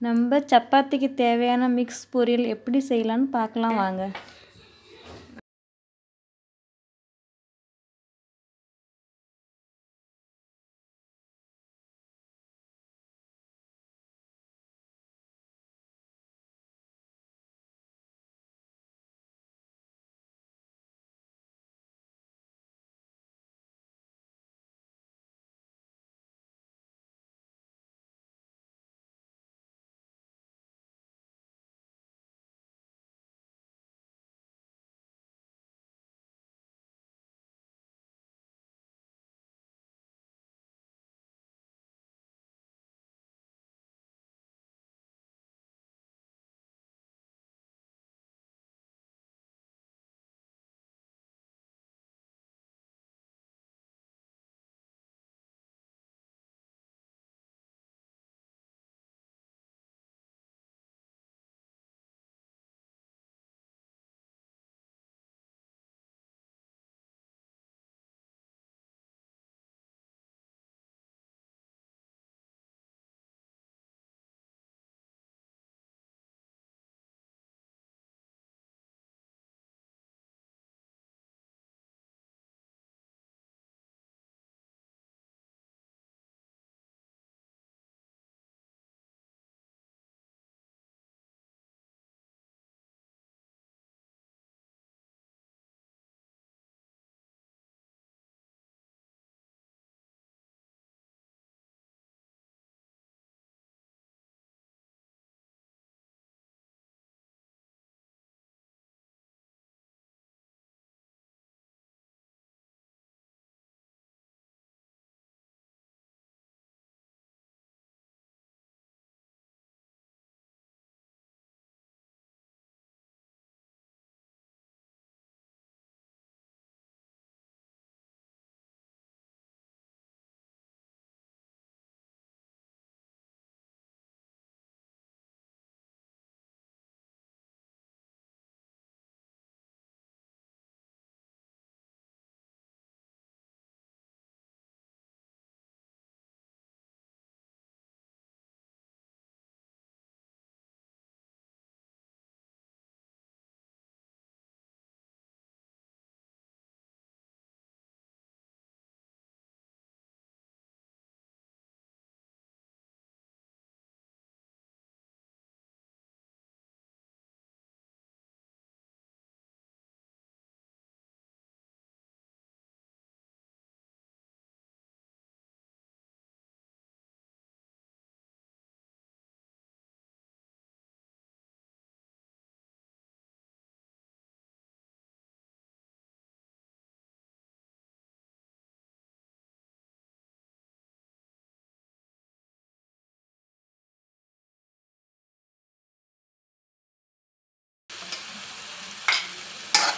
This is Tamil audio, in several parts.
நம்ம சப்பாத்திக்கு தேவையான மிக்ஸ் பொரியல் எப்படி செய்யலாம்னு பார்க்கலாம் வாங்க.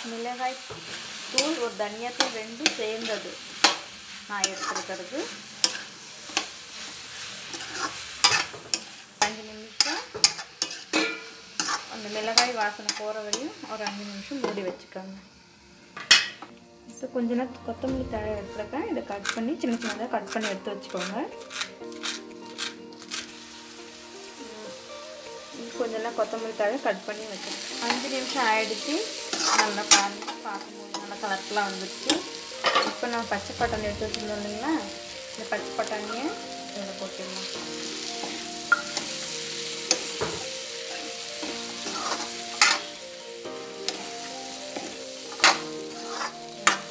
மிளகாய் தூள் ஒரு தனியாத்தூள் ரெண்டும் சேர்ந்தது நான் எடுத்துருக்கிறது. 5 நிமிஷம் அந்த மிளகாய் வாசனை போகிற வரையும் ஒரு 5 நிமிஷம் மூடி வச்சுக்கோங்க. இப்போ கொஞ்ச நேரம் கொத்தமல்லி தழை எடுத்துருக்கேன். இதை கட் பண்ணி சின்ன சின்னதாக கட் பண்ணி எடுத்து வச்சுக்கோங்க. கொஞ்ச நேரம் கொத்தமல்லி தழை கட் பண்ணி வச்சுருக்கேன். 5 நிமிஷம் ஆகிடுச்சு. நல்லா பார்க்கும்போது நல்லா கலர்ஃபுல்லாக வந்துடுச்சு. இப்போ நம்ம பச்சை பட்டாணி எடுத்து வச்சுருந்தோம் இல்லைங்களா, இந்த பச்சை பட்டாணியை இதில் போட்டுடலாம்.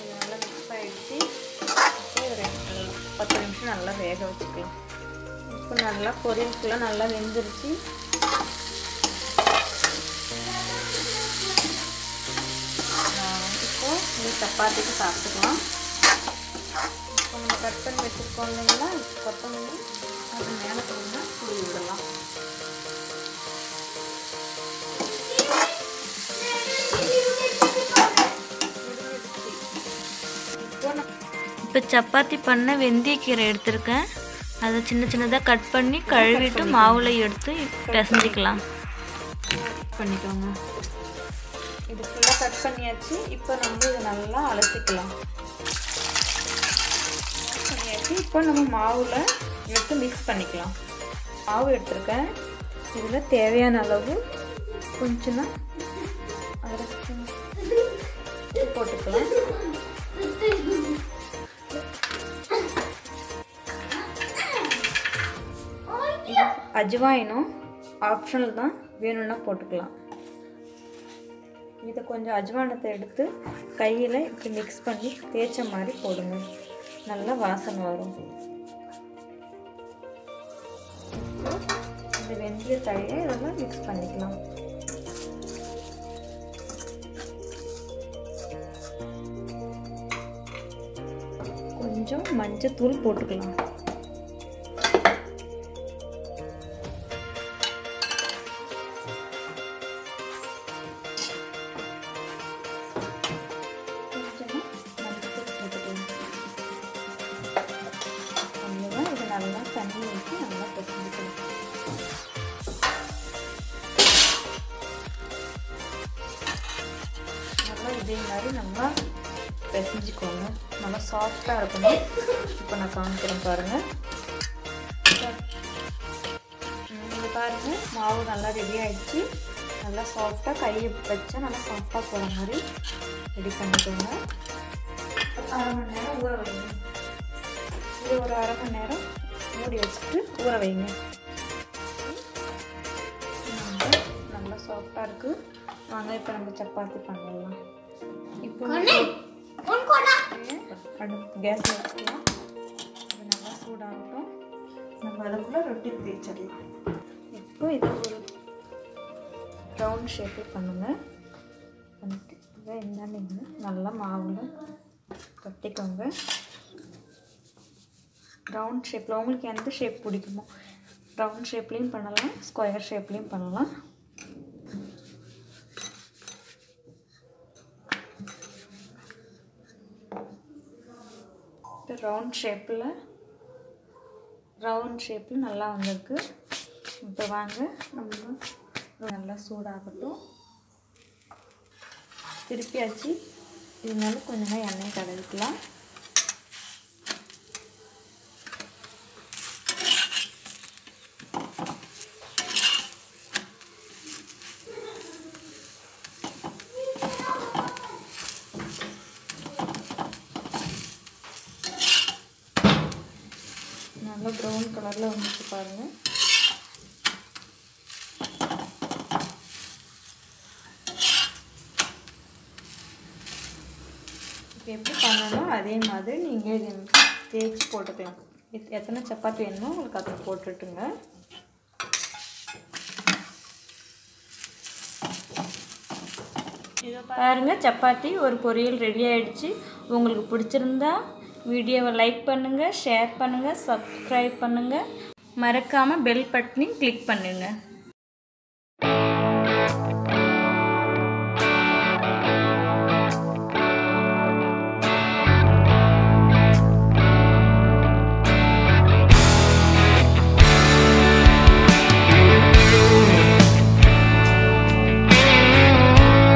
இது நல்லா மிக்ஸ் ஆகிடுச்சு. இப்போ ஒரு 10 நிமிஷம் நல்லா வேக வச்சுக்கலாம். இப்போ நல்லா பொரியலுக்குலாம் நல்லா வெந்துருச்சு. இது சப்பாத்திக்கு சாப்பிட்டுக்கலாம். இப்போ நம்ம கட் பண்ணி வச்சுருக்கோம் இல்லைங்களா கொத்தமல்லி, அது மேலே கொஞ்சம் தூவி விடலாம். இப்போ சப்பாத்தி பண்ண வெந்தயக்கீரை எடுத்திருக்கேன். அதை சின்ன சின்னதாக கட் பண்ணி கழுவிட்டு மாவுல எடுத்து பிசைஞ்சிக்கலாம். பண்ணிக்கோங்க. இது ஃபுல்லாக கட் பண்ணியாச்சு. இப்போ நம்ம இதை நல்லா அலசிக்கலாம். பண்ணியாச்சு. இப்போ நம்ம மாவில் எடுத்து மிக்ஸ் பண்ணிக்கலாம். மாவு எடுத்துருக்கேன். இதில் தேவையான அளவு கொஞ்சமாக போட்டுக்கலாம். அஜ்வாயினும் ஆப்ஷனல் தான், வேணும்னா போட்டுக்கலாம். இதை கொஞ்சம் அஜ்வானத்தை எடுத்து கையில் இப்படி மிக்ஸ் பண்ணி தேய்ச்ச மாதிரி போடுங்க, நல்லா வாசனை வரும். இந்த வெந்தய தழையை இதெல்லாம் மிக்ஸ் பண்ணிக்கலாம். கொஞ்சம் மஞ்சத்தூள் போட்டுக்கலாம். நல்லா தண்ணி ஊற்றி நல்லா பிசைஞ்சுக்கலாம். நல்லா இதே மாதிரி நல்லா பிசைஞ்சுக்கோங்க, நல்லா சாஃப்டாக இருக்கணும். இப்போ நான் காமிக்கிறேன் பாருங்கள். இங்கே பாருங்கள், மாவு நல்லா ரெடி ஆகிடுச்சு. நல்லா சாஃப்டாக கையை வச்சா நல்லா சாஃப்டாக போகிற மாதிரி ரெடி பண்ணிக்கோங்க. அரை மணி நேரம் ஊற வைங்க. இது ஒரு அரை மணி நேரம் மூடி வச்சுட்டு ஊற வைங்க. நல்லா சாஃப்டாக இருக்குது. வாங்க இப்போ நம்ம சப்பாத்தி பண்ணலாம். இப்போ கேஸில் வச்சுக்கலாம். இது நல்லா சூடாகட்டும். நம்ம அதுக்குள்ளே ரொட்டி தேய்ச்சிடலாம். இப்போ இதை ஒரு ரவுண்ட் ஷேப்பு பண்ணுங்கள். பண்ணிட்டு இதை என்னன்னு நல்லா மாவில் கட்டிக்கோங்க. ரவுண்ட் ஷேப்பில் உங்களுக்கு எந்த ஷேப் பிடிக்குமோ ரவுண்ட் ஷேப்லேயும் பண்ணலாம், ஸ்கொயர் ஷேப்லேயும் பண்ணலாம். இப்போ ரவுண்ட் ஷேப்பில் நல்லா வந்திருக்கு. இப்போ வாங்க நம்ம நல்லா சூடாகட்டும். திருப்பியாச்சு. இதனால கொஞ்சமாக எண்ணெய் தடவிக்கலாம். நல்லா ப்ரௌன் கலரில் வந்துச்சு பாருங்கள். இப்போ எப்படி பண்ணணும் அதே மாதிரி நீங்கள் இது தேய்ச்சி போட்டுக்கலாம். எத்தனை சப்பாத்தி வேணுமோ உங்களுக்கு அதில் போட்டுட்டுங்க. பாருங்கள், சப்பாத்தி ஒரு பொரியல் ரெடி ஆகிடுச்சு. உங்களுக்கு பிடிச்சிருந்தா வீடியோவை லைக் பண்ணுங்கள், ஷேர் பண்ணுங்கள், சப்ஸ்கிரைப் பண்ணுங்கள். மறக்காமல் பெல் பட்டனையும் கிளிக் பண்ணுங்கள்.